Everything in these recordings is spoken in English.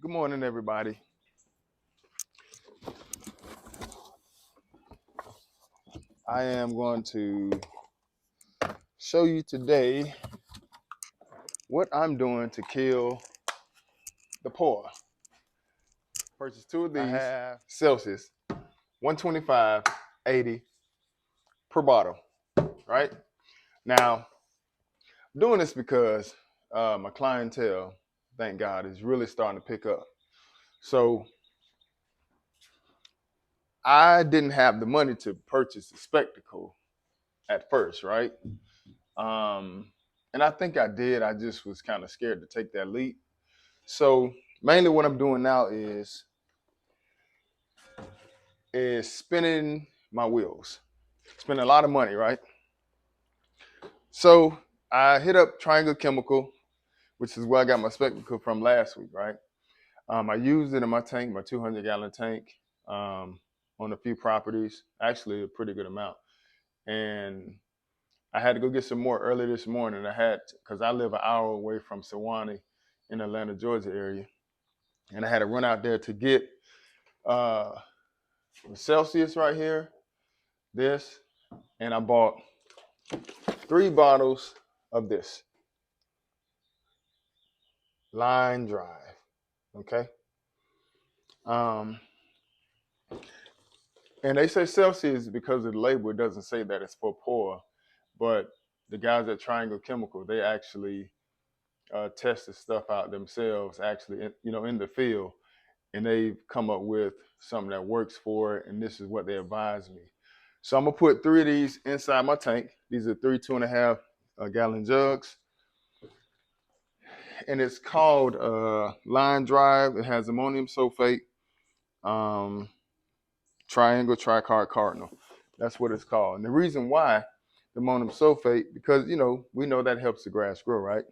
Good morning, everybody. I am going to show you today what I'm doing to kill the poa. Purchased two of these. I have Celsius, 125, 80 per bottle, right? Now, I'm doing this because my clientele, thank God, is really starting to pick up. So I didn't have the money to purchase the spectacle at first, right? Um, and I think I did. I just was kind of scared to take that leap. So mainly what I'm doing now is spinning my wheels. Spending a lot of money, right? So I hit up Triangle Chemical, which is where I got my spectacle from last week, right? I used it in my tank, my 200-gallon tank, on a few properties, actually a pretty good amount. And I had to go get some more early this morning. Because I live an hour away from Sewanee in the Atlanta, Georgia area. And I had to run out there to get uh, the Celsius right here, this, and I bought 3 bottles of this Line Drive. Okay. Um, and they say Celsius because of the label. It doesn't say that it's for poor, but the guys at Triangle Chemical, they actually test the stuff out themselves, actually, in the field, and they've come up with something that works for it. And this is what they advise me. So I'm gonna put 3 of these inside my tank. These are 3 2.5 gallon jugs. And it's called Line Drive. It has ammonium sulfate, um, triangle, tricard, cardinal. That's what it's called. And the reason why the ammonium sulfate, because we know that helps the grass grow, right?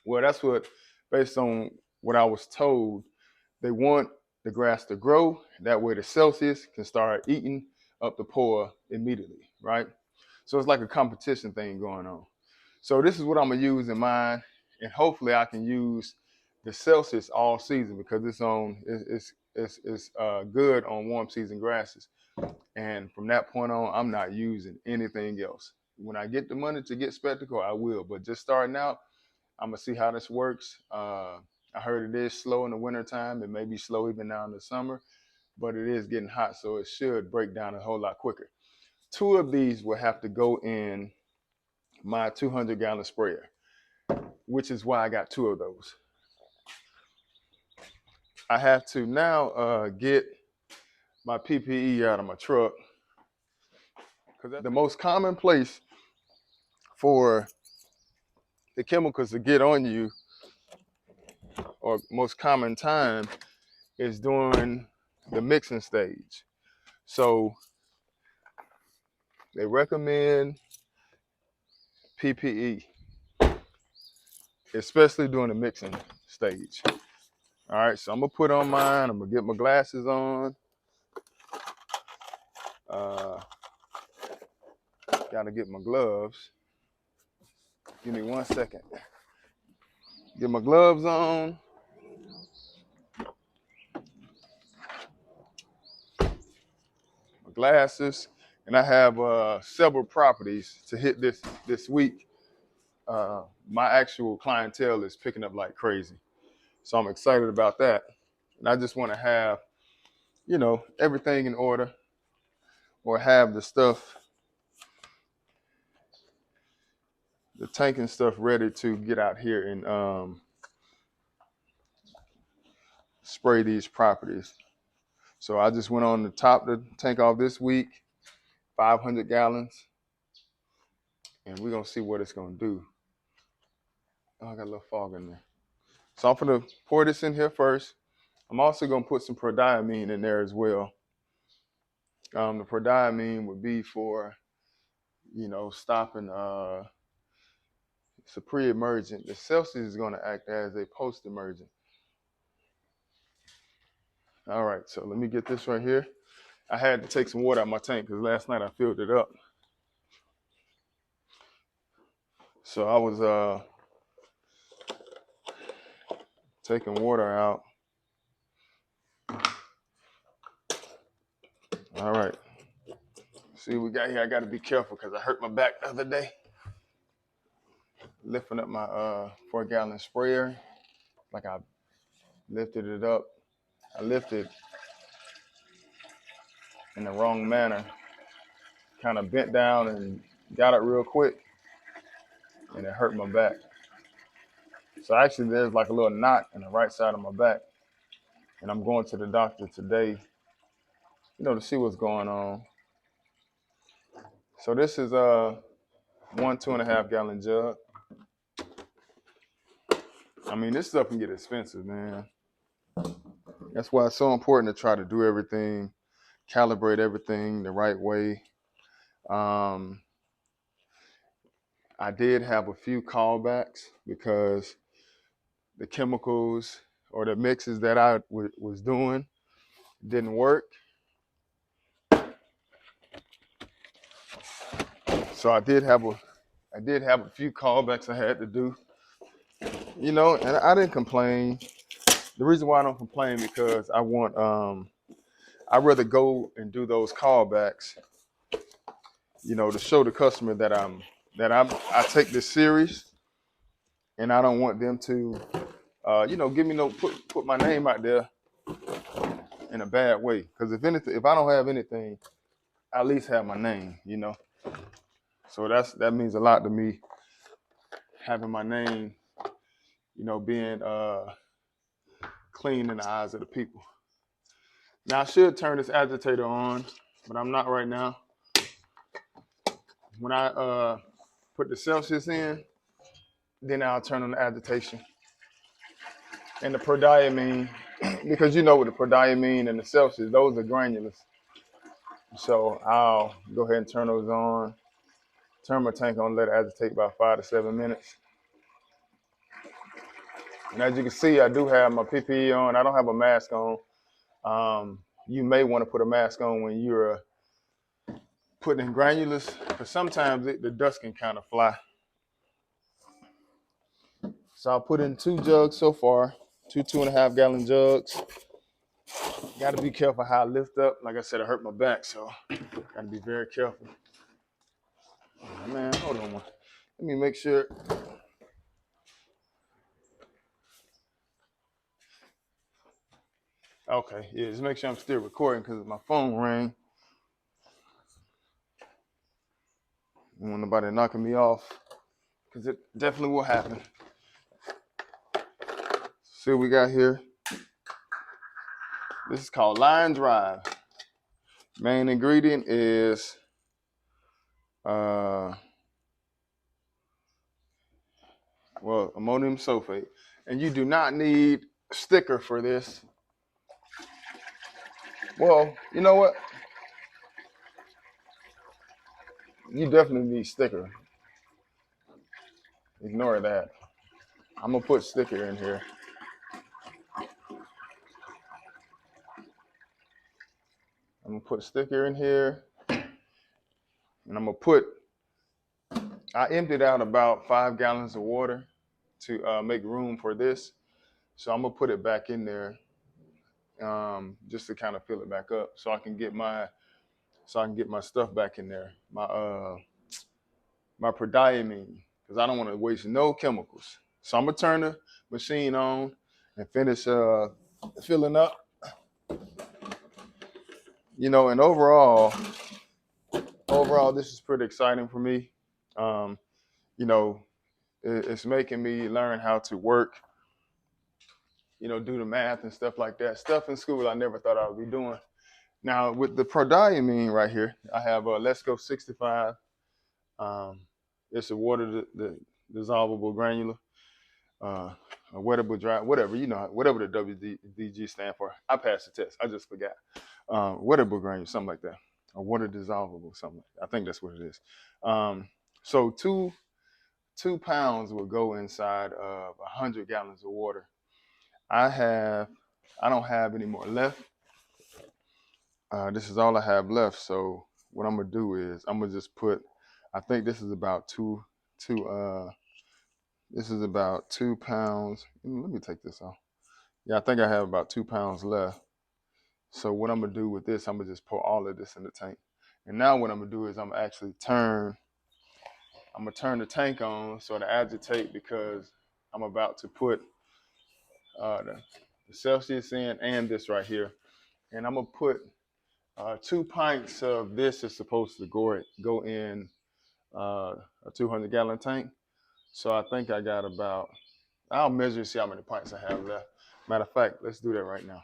Well, that's what, based on what I was told, they want the grass to grow. That way the Celsius can start eating up the poa immediately, right? So it's like a competition thing going on. So this is what I'm gonna use in mine, and hopefully I can use the Celsius all season because it's good on warm season grasses. And from that point on, I'm not using anything else. When I get the money to get spectacle, I will. But just starting out, I'm gonna see how this works. I heard it is slow in the wintertime. It may be slow even now in the summer, but it is getting hot, so it should break down a whole lot quicker. 2 of these will have to go in my 200-gallon sprayer, which is why I got 2 of those. I have to now get my PPE out of my truck because the most common place for the chemicals to get on you, or most common time, is during the mixing stage. So they recommend PPE, especially during the mixing stage. All right, so I'm gonna put on mine. I'm gonna get my glasses on. Gotta get my gloves. Give me 1 second. Get my gloves on. My glasses, and I have several properties to hit this week. My actual clientele is picking up like crazy, so I'm excited about that. And I just want to have, everything in order, or have the stuff, the tank and stuff ready to get out here and spray these properties. So I just went on to top the tank off this week, 500 gallons, and we're gonna see what it's gonna do. Oh, I got a little fog in there. So I'm gonna pour this in here first. I'm also gonna put some prodiamine in there as well. The prodiamine would be for, stopping. It's a pre-emergent. The Celsius is gonna act as a post-emergent. All right, so let me get this right here. I had to take some water out of my tank because last night I filled it up. So I was taking water out. All right. See what we got here. I got to be careful because I hurt my back the other day. Lifting up my 4-gallon sprayer. Like I lifted it up. I lifted in the wrong manner. Kind of bent down and got it real quick. And it hurt my back. So actually there's like a little knot in the right side of my back. And I'm going to the doctor today, to see what's going on. So this is a 2.5 gallon jug. I mean, this stuff can get expensive, man. That's why it's so important to try to do everything, calibrate everything the right way. I did have a few callbacks because the chemicals or the mixes that I was doing didn't work. So I did have a few callbacks I had to do, and I didn't complain. The reason why I don't complain because I'd rather go and do those callbacks, to show the customer that I take this serious, and I don't want them to, give me put my name out there in a bad way. Because if I don't have anything, I at least have my name, So that means a lot to me, having my name, being clean in the eyes of the people. Now I should turn this agitator on, but I'm not right now. When I put the Celsius in, then I'll turn on the agitation and the prodiamine, because with the prodiamine and the Celsius, those are granulars. So I'll go ahead and turn those on, turn my tank on, let it agitate about 5 to 7 minutes. And as you can see, I do have my PPE on. I don't have a mask on. You may want to put a mask on when you're putting in granulars, because sometimes the dust can kind of fly. So I'll put in 2 jugs so far, 2.5 gallon jugs. Got to be careful how I lift up. Like I said, I hurt my back, so got to be very careful. Oh, man, hold on. Let me make sure. Okay, yeah, just make sure I'm still recording because my phone rang. I don't want nobody knocking me off, because it definitely will happen. See what we got here. This is called Line Drive. Main ingredient is ammonium sulfate. And you do not need a sticker for this. Well, you know what? You definitely need sticker. Ignore that. I'm gonna put sticker in here. I'm gonna put sticker in here, and I'm gonna I emptied out about 5 gallons of water to make room for this. So I'm gonna put it back in there, just to kind of fill it back up, so I can get my stuff back in there. My prodiamine, because I don't want to waste no chemicals. So I'm gonna turn the machine on and finish filling up. And overall, this is pretty exciting for me. It's making me learn how to work, do the math and stuff like that. Stuff in school I never thought I would be doing. Now, with the prodiamine right here, I have a Let's Go 65. It's a water dissolvable granular, a wettable dry, whatever, whatever the WDG stand for. I passed the test. I just forgot. Wettable granular, something like that. Or water dissolvable, something. I think that's what it is. So 2 pounds will go inside of 100 gallons of water. I don't have any more left. This is all I have left. So what I'm gonna do is I'm gonna just put. I think this is about two. This is about 2 pounds. Let me take this off. Yeah, I think I have about 2 pounds left. So what I'm gonna do with this, I'm gonna just pour all of this in the tank. And now what I'm gonna do is I'm gonna actually turn the tank on so to agitate, because I'm about to put the Celsius in and this right here. And I'm gonna put 2 pints of this is supposed to go in a 200-gallon tank. So I think I got about, I'll measure and see how many pints I have left. Matter of fact, let's do that right now.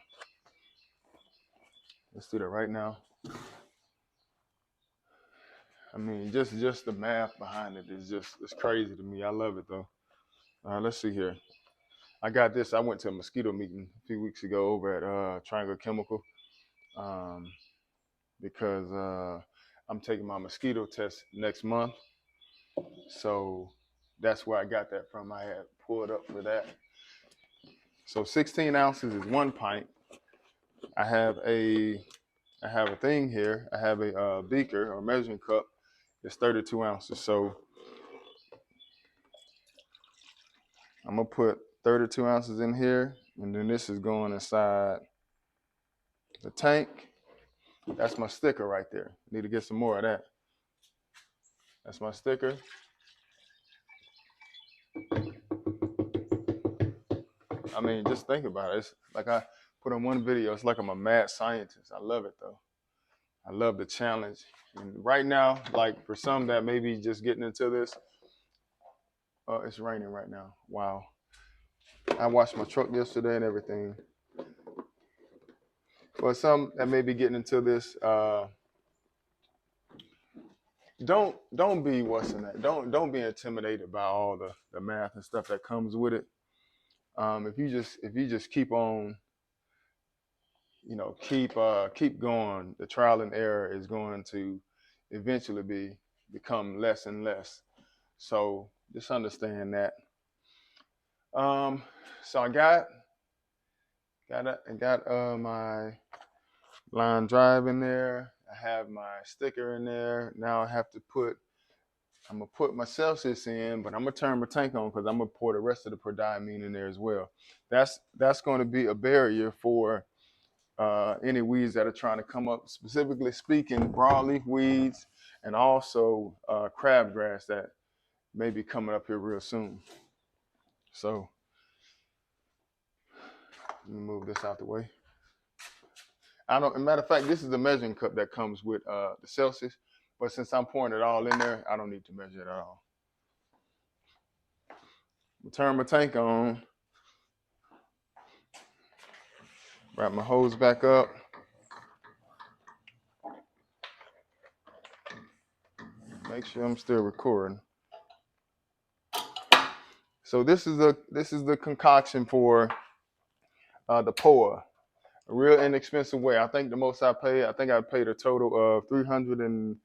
I mean, just the math behind it is it's crazy to me. I love it though. Let's see here. I got this. I went to a mosquito meeting a few weeks ago over at Triangle Chemical, because I'm taking my mosquito test next month. So that's where I got that from. I had pulled up for that. So 16 ounces is 1 pint. I have a thing here. I have a beaker or measuring cup. It's 32 ounces. So I'm gonna put 32 ounces in here, and then this is going inside the tank. That's my sticker right there. Need to get some more of that. That's my sticker. I mean, just think about it. It's like I put on one video, it's like I'm a mad scientist. I love it though. I love the challenge. And right now, like for some that may be just getting into this, it's raining right now. Wow. I washed my truck yesterday and everything. For some that may be getting into this, don't be what's in that. Don't be intimidated by all the math and stuff that comes with it. If you just keep on, keep going, the trial and error is going to eventually become less and less. So just understand that. So I got my line drive in there. I have my sticker in there. Now I'm gonna put my Celsius in, but I'm gonna turn my tank on because I'm gonna pour the rest of the prodiamine in there as well. That's going to be a barrier for any weeds that are trying to come up, specifically speaking, broadleaf weeds and also crabgrass that may be coming up here real soon. So let me move this out the way. As a matter of fact, this is the measuring cup that comes with the Celsius, but since I'm pouring it all in there, I don't need to measure it at all. Turn my tank on, wrap my hose back up. Make sure I'm still recording. So this is the concoction for the Poa, a real inexpensive way. I think the most I paid a total of $383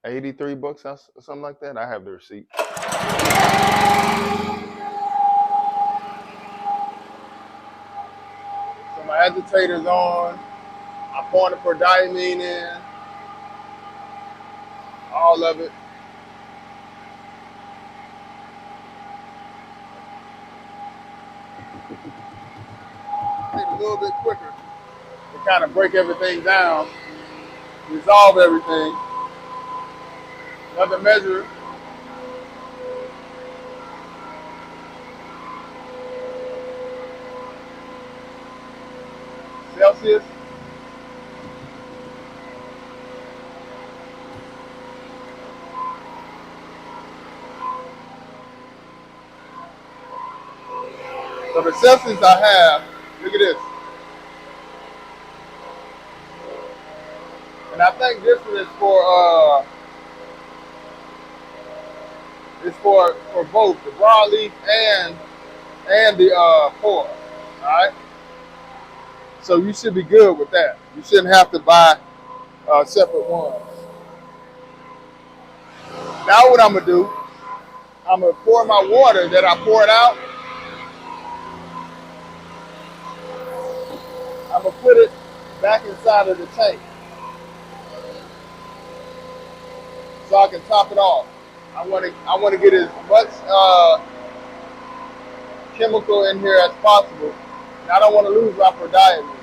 or something like that. I have the receipt. So my agitator's on. I'm pouring the prodiamine in, all of it. Take a little bit quicker to kind of break everything down, resolve everything. Another measure. Celsius. So the Celsius I have, look at this. And I think this one is for both the broadleaf and the Poa. Alright? So you should be good with that. You shouldn't have to buy separate ones. Now what I'm gonna do, I'm gonna pour my water that I poured out. I'm gonna put it back inside of the tank so I can top it off. I want to get as much chemical in here as possible, and I don't want to lose my prodiamine.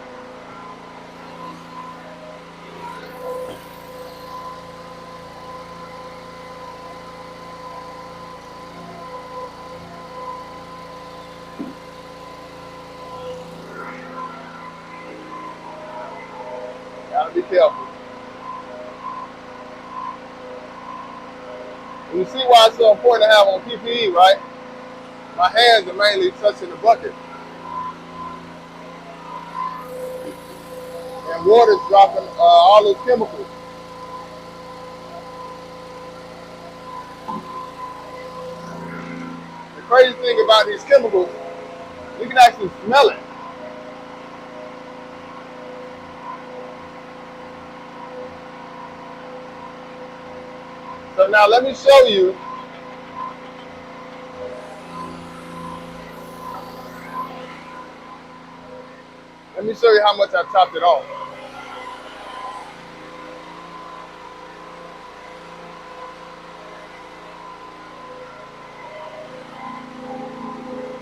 Gotta be careful. You see why it's so important to have on PPE, right? My hands are mainly touching the bucket. And water's dropping all those chemicals. The crazy thing about these chemicals, you can actually smell it. So now let me show you. Let me show you how much I topped it off.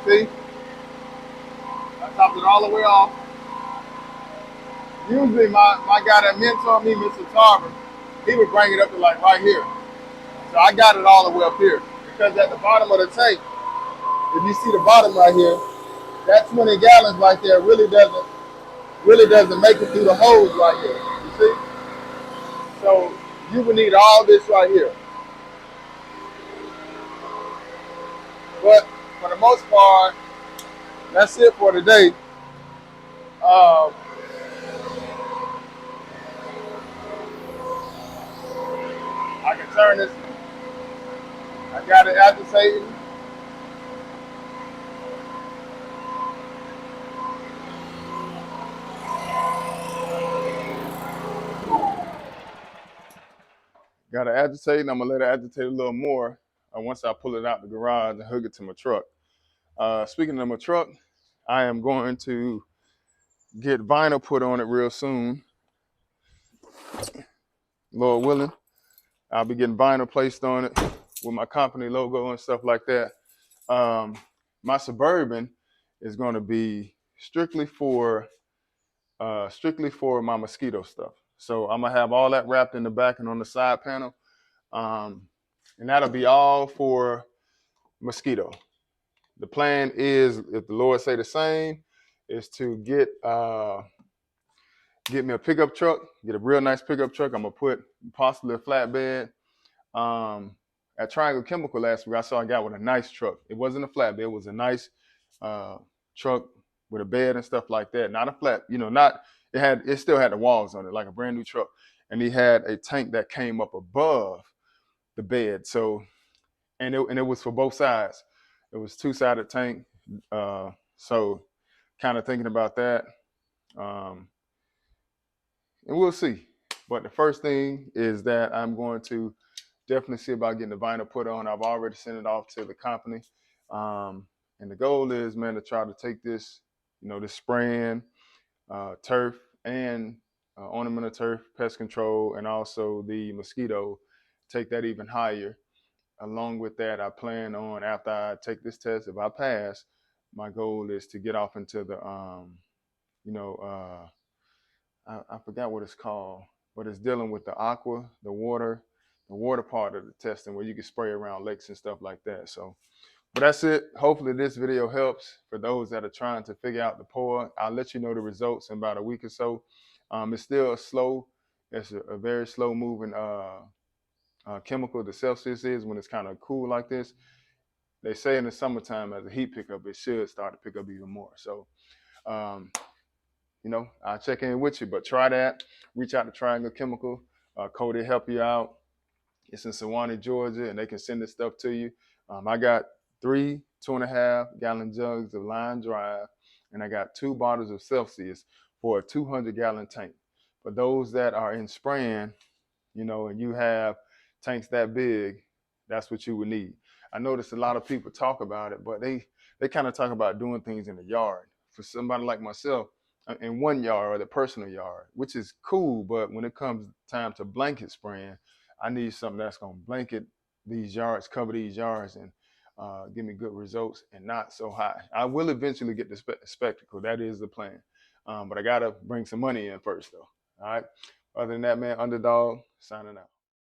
See? I topped it all the way off. Usually my guy that mentored me, Mr. Tarver, he would bring it up to like right here. So I got it all the way up here. Because at the bottom of the tank, if you see the bottom right here, that 20 gallons right there really doesn't make it through the hose right here. You see? So you would need all this right here. But for the most part, that's it for today. Um, I can turn this. I got it agitating. Got it agitating. I'm gonna let it agitate a little more once I pull it out the garage and hook it to my truck. Speaking of my truck, I am going to get vinyl put on it real soon. Lord willing, I'll be getting vinyl placed on it with my company logo and stuff like that. My Suburban is going to be strictly for my mosquito stuff. So I'm gonna have all that wrapped in the back and on the side panel, and that'll be all for mosquito. The plan is, if the Lord say the same, is to get me a pickup truck, get a real nice pickup truck. I'm gonna put possibly a flatbed. At Triangle Chemical last week, I saw a guy with a nice truck. It wasn't a flatbed; it was a nice truck with a bed and stuff like that. Not a flat, not it still had the walls on it, like a brand new truck. And he had a tank that came up above the bed. So, and it was for both sides. It was two-sided tank. So, kind of thinking about that. And we'll see. But the first thing is that I'm going to definitely see about getting the vinyl put on. I've already sent it off to the company. And the goal is, man, to try to take this, this spraying, turf and ornamental turf, pest control, and also the mosquito, take that even higher. Along with that, I plan on, after I take this test, if I pass, my goal is to get off into the, I forgot what it's called, but it's dealing with the aqua, the water part of the testing where you can spray around lakes and stuff like that. So, but that's it. Hopefully this video helps for those that are trying to figure out the Poa. I'll let you know the results in about a week or so. It's still it's a very slow moving chemical. The Celsius is when it's kind of cool like this. They say in the summertime as a heat pickup, it should start to pick up even more. So, I'll check in with you, but try that. Reach out to Triangle Chemical. Cody help you out. It's in Sewanee, Georgia, and they can send this stuff to you. I got 3 2.5-gallon jugs of Line Drive, and I got 2 bottles of Celsius for a 200-gallon tank. For those that are in spraying, and you have tanks that big, that's what you would need. I noticed a lot of people talk about it, but they kind of talk about doing things in the yard. For somebody like myself, in one yard or the personal yard, which is cool, but when it comes time to blanket spraying, I need something that's going to blanket these yards, cover these yards, and give me good results and not so high. I will eventually get the spectacle. That is the plan. But I got to bring some money in first, though. All right. Other than that, man, Underdog, signing out.